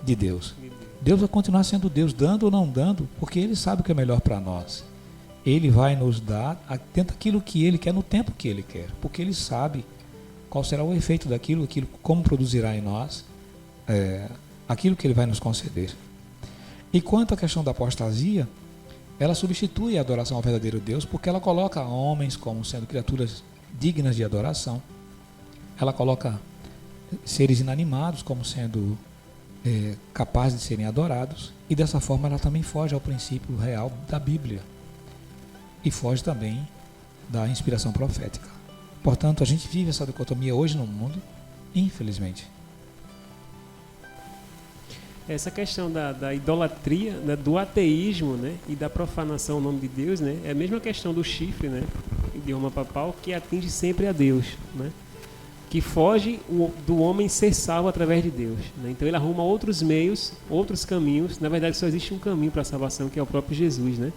de Deus. Deus vai continuar sendo Deus, dando ou não dando, porque Ele sabe o que é melhor para nós. Ele vai nos dar atento àquilo que Ele quer no tempo que Ele quer, porque Ele sabe qual será o efeito daquilo, como produzirá em nós aquilo que Ele vai nos conceder. E quanto à questão da apostasia, ela substitui a adoração ao verdadeiro Deus, porque ela coloca homens como sendo criaturas dignas de adoração, ela coloca seres inanimados como sendo capazes de serem adorados, e dessa forma ela também foge ao princípio real da Bíblia e foge também da inspiração profética. Portanto, a gente vive essa dicotomia hoje no mundo, infelizmente. Essa questão da idolatria, né, do ateísmo, né, e da profanação ao nome de Deus, né, é a mesma questão do chifre, né, de Roma papal, que atinge sempre a Deus, né, que foge do homem ser salvo através de Deus, né. Então ele arruma outros meios, outros caminhos. Na verdade só existe um caminho para a salvação, que é o próprio Jesus, né.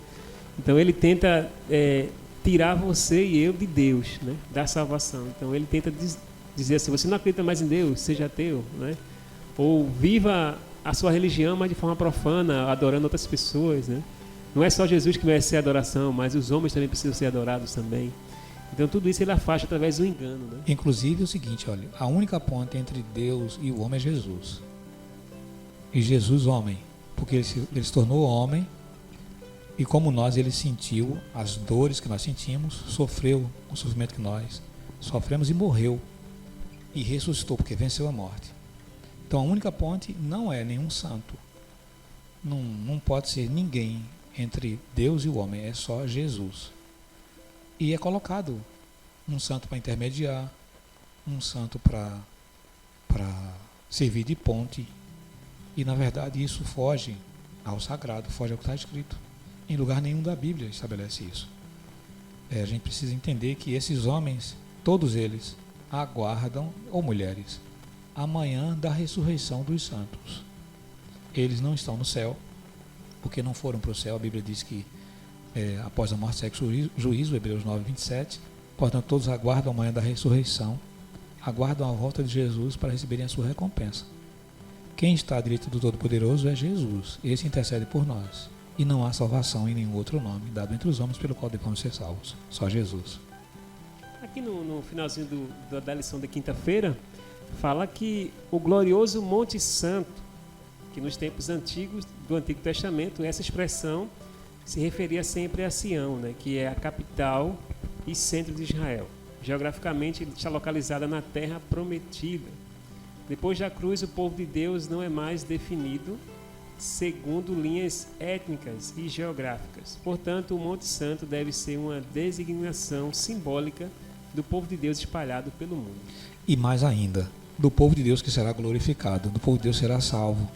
Então ele tenta tirar você e eu de Deus, né, da salvação. Então ele tenta dizer assim, você não acredita mais em Deus, seja ateu, né, ou viva a sua religião, mas de forma profana, adorando outras pessoas, né? Não é só Jesus que merece ser adoração, mas os homens também precisam ser adorados também. Então tudo isso ele afasta através do engano, né? Inclusive o seguinte, olha, a única ponte entre Deus e o homem é Jesus. E Jesus homem, porque ele se tornou homem, e como nós, ele sentiu as dores que nós sentimos, sofreu o sofrimento que nós sofremos e morreu e ressuscitou, porque venceu a morte. Então a única ponte não é nenhum santo. Não pode ser ninguém entre Deus e o homem, é só Jesus. E é colocado um santo para intermediar, um santo para servir de ponte. E na verdade isso foge ao sagrado, foge ao que está escrito. Em lugar nenhum da Bíblia estabelece isso. A gente precisa entender que esses homens, todos eles, aguardam, ou mulheres, amanhã da ressurreição dos santos. Eles não estão no céu, porque não foram para o céu. A Bíblia diz que após a morte segue juízo, Hebreus 9, 27. Portanto, todos aguardam amanhã da ressurreição, aguardam a volta de Jesus para receberem a sua recompensa. Quem está à direita do Todo-Poderoso é Jesus. Esse intercede por nós. E não há salvação em nenhum outro nome dado entre os homens pelo qual devemos ser salvos. Só Jesus. Aqui no finalzinho da lição de quinta-feira, fala que o glorioso Monte Santo, que nos tempos antigos do Antigo Testamento, essa expressão se referia sempre a Sião, né, que é a capital e centro de Israel. Geograficamente, ele está localizada na terra prometida. Depois da cruz, o povo de Deus não é mais definido segundo linhas étnicas e geográficas. Portanto, o Monte Santo deve ser uma designação simbólica do povo de Deus espalhado pelo mundo. E mais ainda, do povo de Deus que será glorificado, do povo de Deus será salvo,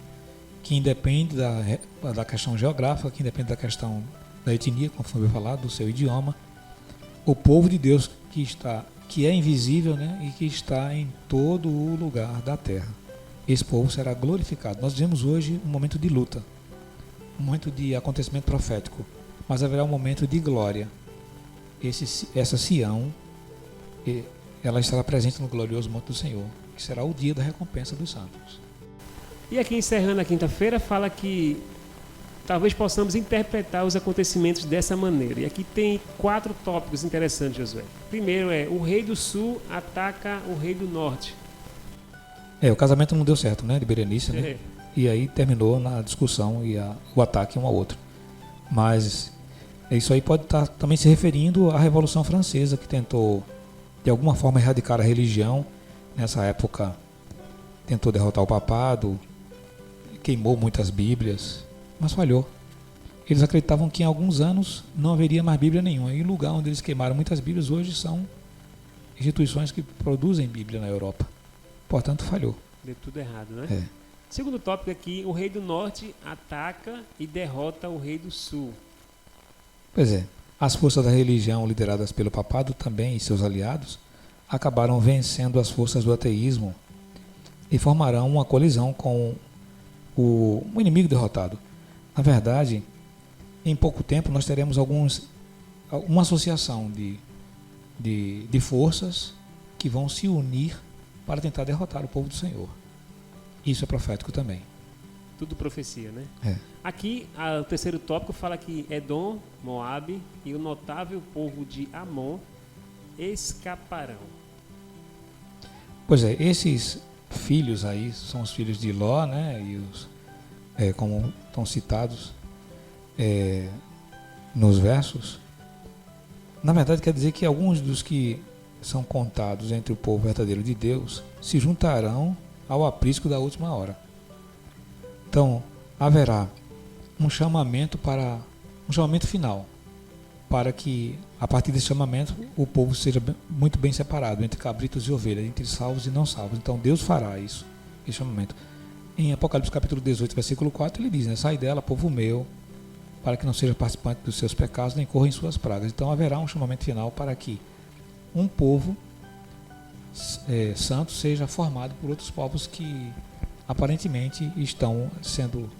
que independe da questão geográfica, que independe da questão da etnia, conforme eu falar, do seu idioma. O povo de Deus que é invisível, né, e que está em todo o lugar da terra. Esse povo será glorificado. Nós vivemos hoje um momento de luta, um momento de acontecimento profético, mas haverá um momento de glória. Essa Sião, ela estará presente no glorioso monte do Senhor, que será o dia da recompensa dos santos. E aqui encerrando a quinta-feira, fala que talvez possamos interpretar os acontecimentos dessa maneira. E aqui tem 4 tópicos interessantes, Josué. Primeiro o rei do sul ataca o rei do norte. O casamento não deu certo, né, de Berenice, né? E aí terminou na discussão e o ataque um ao outro. Mas isso aí pode estar também se referindo à Revolução Francesa, que tentou, de alguma forma, erradicar a religião. Nessa época, tentou derrotar o papado, queimou muitas Bíblias, mas falhou. Eles acreditavam que em alguns anos não haveria mais Bíblia nenhuma. E o lugar onde eles queimaram muitas Bíblias hoje são instituições que produzem Bíblia na Europa. Portanto, falhou. Deu tudo errado, né? Segundo tópico aqui, o rei do norte ataca e derrota o rei do sul. Pois é. As forças da religião lideradas pelo papado também e seus aliados acabaram vencendo as forças do ateísmo e formarão uma colisão com o inimigo derrotado. Na verdade, em pouco tempo nós teremos uma associação de forças que vão se unir para tentar derrotar o povo do Senhor. Isso é profético também. Tudo profecia, né? É. Aqui, o terceiro tópico fala que Edom, Moabe e o notável povo de Amon escaparão. Pois é, esses filhos aí são os filhos de Ló, né? E como estão citados nos versos. Na verdade, quer dizer que alguns dos que são contados entre o povo verdadeiro de Deus se juntarão ao aprisco da última hora. Então, haverá um chamamento final, para que, a partir desse chamamento, o povo seja muito bem separado entre cabritos e ovelhas, entre salvos e não salvos. Então, Deus fará esse chamamento. Em Apocalipse capítulo 18, versículo 4, ele diz, né, sai dela, povo meu, para que não seja participante dos seus pecados, nem corra em suas pragas. Então, haverá um chamamento final para que um povo santo seja formado por outros povos que aparentemente estão sendo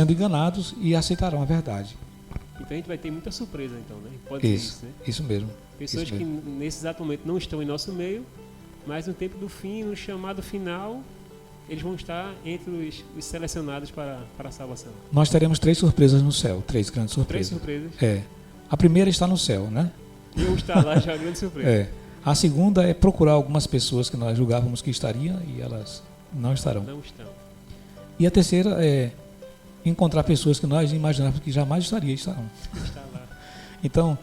enganados e aceitarão a verdade. Então a gente vai ter muita surpresa, então, né? Pode ser isso, né? Isso mesmo. Pessoas que nesse exato momento não estão em nosso meio, mas no tempo do fim, no chamado final, eles vão estar entre os selecionados para a salvação. Nós teremos 3 surpresas no céu, 3 grandes surpresas. 3 surpresas? A primeira está no céu, né? E eu estar lá já é uma grande surpresa. A segunda é procurar algumas pessoas que nós julgávamos que estariam e elas não estarão. Não estão. E a terceira é encontrar pessoas que nós imaginávamos que jamais estarão. Está lá. Então,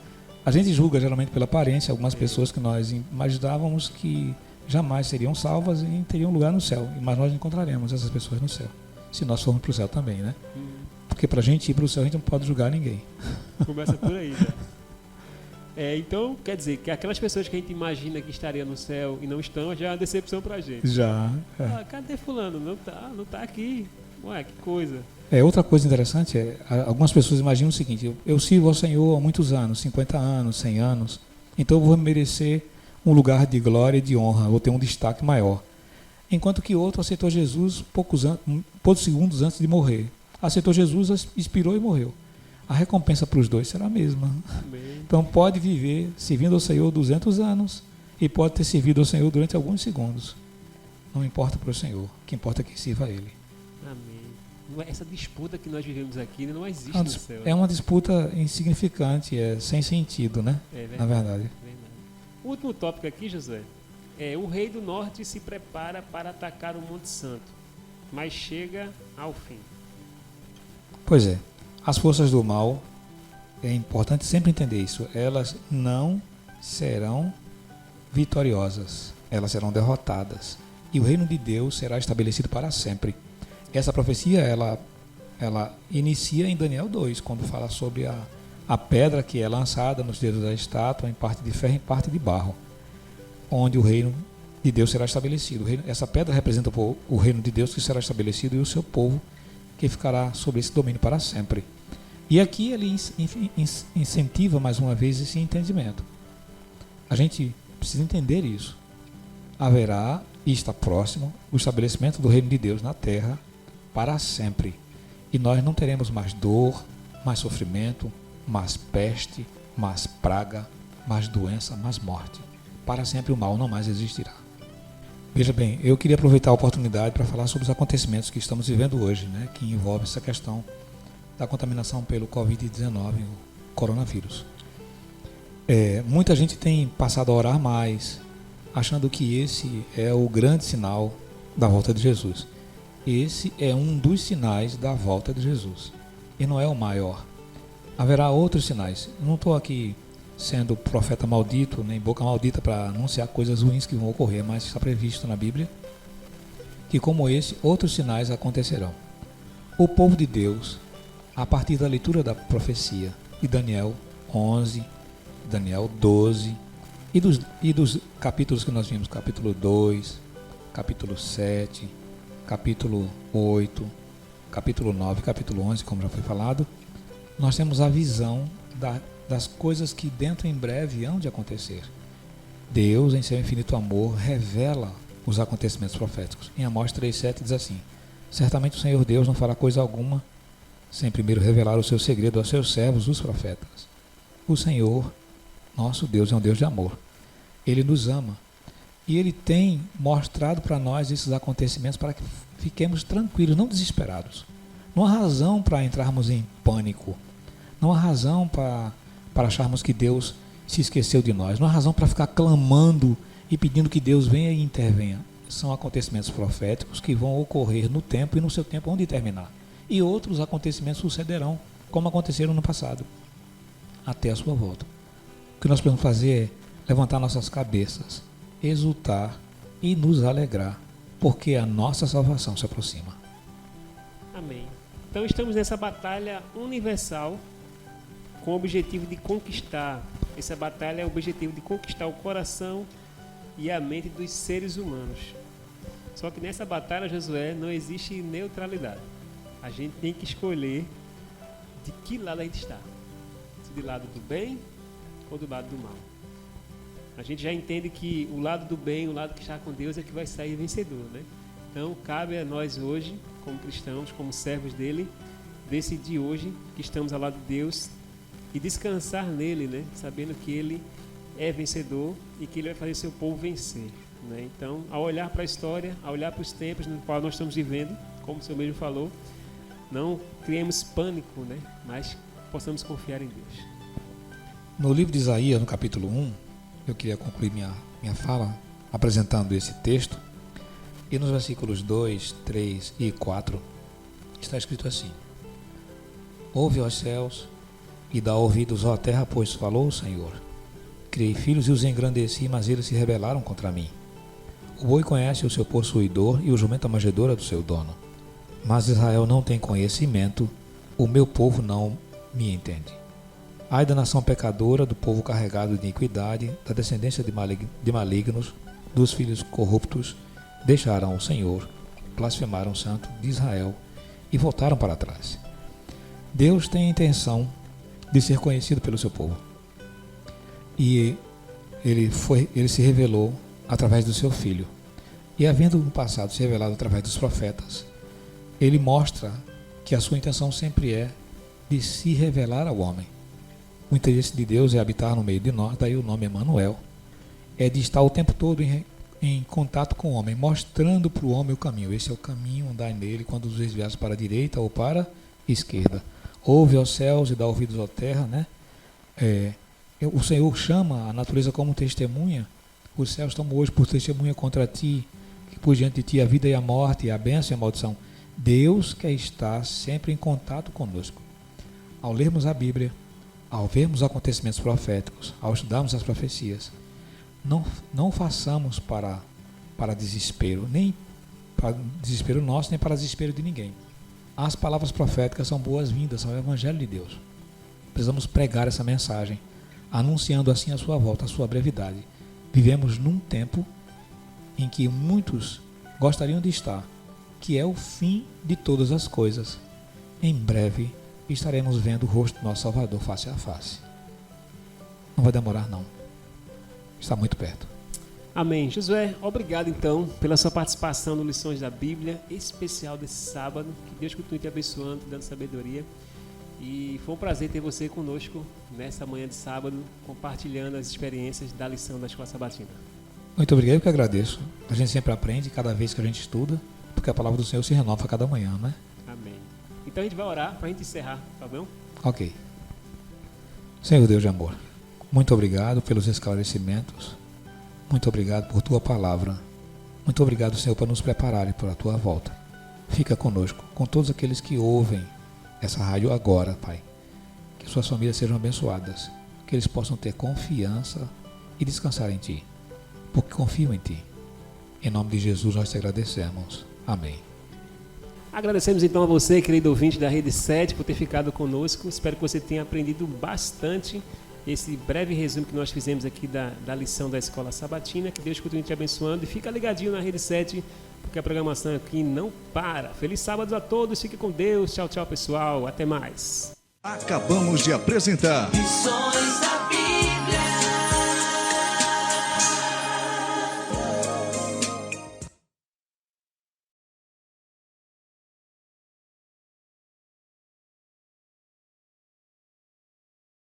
A gente julga geralmente pela aparência algumas pessoas que nós imaginávamos que jamais seriam salvas e teriam lugar no céu. Mas nós encontraremos essas pessoas no céu, se nós formos para o céu também, né? Porque para a gente ir para o céu a gente não pode julgar ninguém. Começa por aí, né? Então, quer dizer, que aquelas pessoas que a gente imagina que estariam no céu e não estão, já é uma decepção pra gente. Já. Cadê fulano? Não tá aqui. Ué, que coisa. Outra coisa interessante algumas pessoas imaginam o seguinte: eu sirvo ao Senhor há muitos anos, 50 anos, 100 anos, então eu vou merecer um lugar de glória e de honra, vou ter um destaque maior. Enquanto que outro aceitou Jesus poucos segundos antes de morrer. Aceitou Jesus, expirou e morreu. A recompensa para os dois será a mesma. Amém. Então pode viver servindo ao Senhor 200 anos e pode ter servido ao Senhor durante alguns segundos. Não importa para o Senhor, o que importa é que sirva a Ele. Amém. Essa disputa que nós vivemos aqui não existe no céu. É uma disputa insignificante, sem sentido, né? Na verdade. O último tópico aqui, Josué, o rei do norte se prepara para atacar o Monte Santo, mas chega ao fim. Pois é. As forças do mal, é importante sempre entender isso, elas não serão vitoriosas, elas serão derrotadas. E o reino de Deus será estabelecido para sempre. Essa profecia, ela inicia em Daniel 2, quando fala sobre a pedra que é lançada nos dedos da estátua, em parte de ferro e em parte de barro, onde o reino de Deus será estabelecido. Essa pedra representa o reino de Deus que será estabelecido e o seu povo que ficará sobre esse domínio para sempre. E aqui ele incentiva mais uma vez esse entendimento. A gente precisa entender isso. Haverá, e está próximo, o estabelecimento do reino de Deus na terra para sempre. E nós não teremos mais dor, mais sofrimento, mais peste, mais praga, mais doença, mais morte. Para sempre o mal não mais existirá. Veja bem, eu queria aproveitar a oportunidade para falar sobre os acontecimentos que estamos vivendo hoje, né, que envolve essa questão da contaminação pelo Covid-19, o coronavírus. Muita gente tem passado a orar mais, achando que esse é o grande sinal da volta de Jesus. Esse é um dos sinais da volta de Jesus, e não é o maior. Haverá outros sinais. Eu não estou aqui sendo profeta maldito, nem boca maldita para anunciar coisas ruins que vão ocorrer, mas está previsto na Bíblia que, como esse, outros sinais acontecerão. O povo de Deus, a partir da leitura da profecia de Daniel 11, Daniel 12 e dos capítulos que nós vimos, capítulo 2, capítulo 7, capítulo 8, capítulo 9, capítulo 11, como já foi falado, nós temos a visão das coisas que dentro em breve hão de acontecer. Deus, em seu infinito amor, revela os acontecimentos proféticos. Em Amós 3,7 diz assim: certamente o Senhor Deus não fará coisa alguma sem primeiro revelar o seu segredo aos seus servos, os profetas. O Senhor, nosso Deus, é um Deus de amor. Ele nos ama. E Ele tem mostrado para nós esses acontecimentos para que fiquemos tranquilos, não desesperados. Não há razão para entrarmos em pânico. Não há razão para acharmos que Deus se esqueceu de nós. Não há razão para ficar clamando e pedindo que Deus venha e intervenha. São acontecimentos proféticos que vão ocorrer no tempo e no seu tempo onde terminar. E outros acontecimentos sucederão, como aconteceram no passado, até a sua volta. O que nós podemos fazer é levantar nossas cabeças, exultar e nos alegrar, porque a nossa salvação se aproxima. Amém. Então estamos nessa batalha universal com o objetivo de conquistar. Essa batalha é o objetivo de conquistar o coração e a mente dos seres humanos. Só que nessa batalha, Josué, não existe neutralidade. A gente tem que escolher de que lado a gente está. Se do lado do bem ou do lado do mal. A gente já entende que o lado do bem, o lado que está com Deus é que vai sair vencedor, né? Então cabe a nós hoje, como cristãos, como servos dele, decidir hoje que estamos ao lado de Deus e descansar nele, né? Sabendo que ele é vencedor e que ele vai fazer seu povo vencer, né? Então, ao olhar para a história, ao olhar para os tempos no qual nós estamos vivendo, como o senhor mesmo falou, não criemos pânico, né? Mas possamos confiar em Deus. No livro de Isaías, no capítulo 1, eu queria concluir minha fala apresentando esse texto. E nos versículos 2, 3 e 4 está escrito assim: ouve, ó céus, E dá ouvidos, ó terra, pois falou o Senhor. Criei filhos e os engrandeci, mas eles se rebelaram contra mim. O boi conhece o seu possuidor e o jumento a manjedoura do seu dono. Mas Israel não tem conhecimento, o meu povo não me entende. Ai da nação pecadora, do povo carregado de iniquidade, da descendência de malignos, dos filhos corruptos, deixaram o Senhor, blasfemaram o Santo de Israel e voltaram para trás. Deus tem a intenção de ser conhecido pelo seu povo. E ele se revelou através do seu Filho. E havendo no passado se revelado através dos profetas, ele mostra que a sua intenção sempre é de se revelar ao homem. O interesse de Deus é habitar no meio de nós, daí o nome Emanuel. É de estar o tempo todo em contato com o homem, mostrando para o homem o caminho. Esse é o caminho, andai nele, quando os desviados para a direita ou para a esquerda. Ouve aos céus e dá ouvidos à terra, né? O Senhor chama a natureza como testemunha. Os céus estão hoje por testemunha contra ti, que por diante de ti a vida e a morte, a bênção e a maldição. Deus quer estar sempre em contato conosco. Ao lermos a Bíblia, ao vermos acontecimentos proféticos, ao estudarmos as profecias, não façamos para desespero, nem para desespero nosso, nem para desespero de ninguém. As palavras proféticas são boas-vindas, são o Evangelho de Deus. Precisamos pregar essa mensagem, anunciando assim a sua volta, a sua brevidade. Vivemos num tempo em que muitos gostariam de estar, que é o fim de todas as coisas. Em breve estaremos vendo o rosto do nosso Salvador face a face. Não vai demorar não. Está muito perto. Amém. Josué, obrigado então pela sua participação no Lições da Bíblia, especial desse sábado. Que Deus continue te abençoando, te dando sabedoria. E foi um prazer ter você conosco nessa manhã de sábado, compartilhando as experiências da lição da Escola Sabatina. Muito obrigado, eu que agradeço. A gente sempre aprende cada vez que a gente estuda, porque a palavra do Senhor se renova a cada manhã, né? Amém. Então a gente vai orar para a gente encerrar, tá bom? Ok. Senhor Deus de amor, muito obrigado pelos esclarecimentos. Muito obrigado por tua palavra. Muito obrigado, Senhor, por nos prepararem para a tua volta. Fica conosco, com todos aqueles que ouvem essa rádio agora, Pai. Que suas famílias sejam abençoadas. Que eles possam ter confiança e descansar em Ti. Porque confiam em Ti. Em nome de Jesus nós te agradecemos. Amém. Agradecemos então a você, querido ouvinte da Rede 7, por ter ficado conosco. Espero que você tenha aprendido bastante esse breve resumo que nós fizemos aqui da lição da Escola Sabatina. Que Deus continue te abençoando e fica ligadinho na Rede 7, porque a programação aqui não para. Feliz sábado a todos, fique com Deus. Tchau, tchau, pessoal. Até mais. Acabamos de apresentar Lições da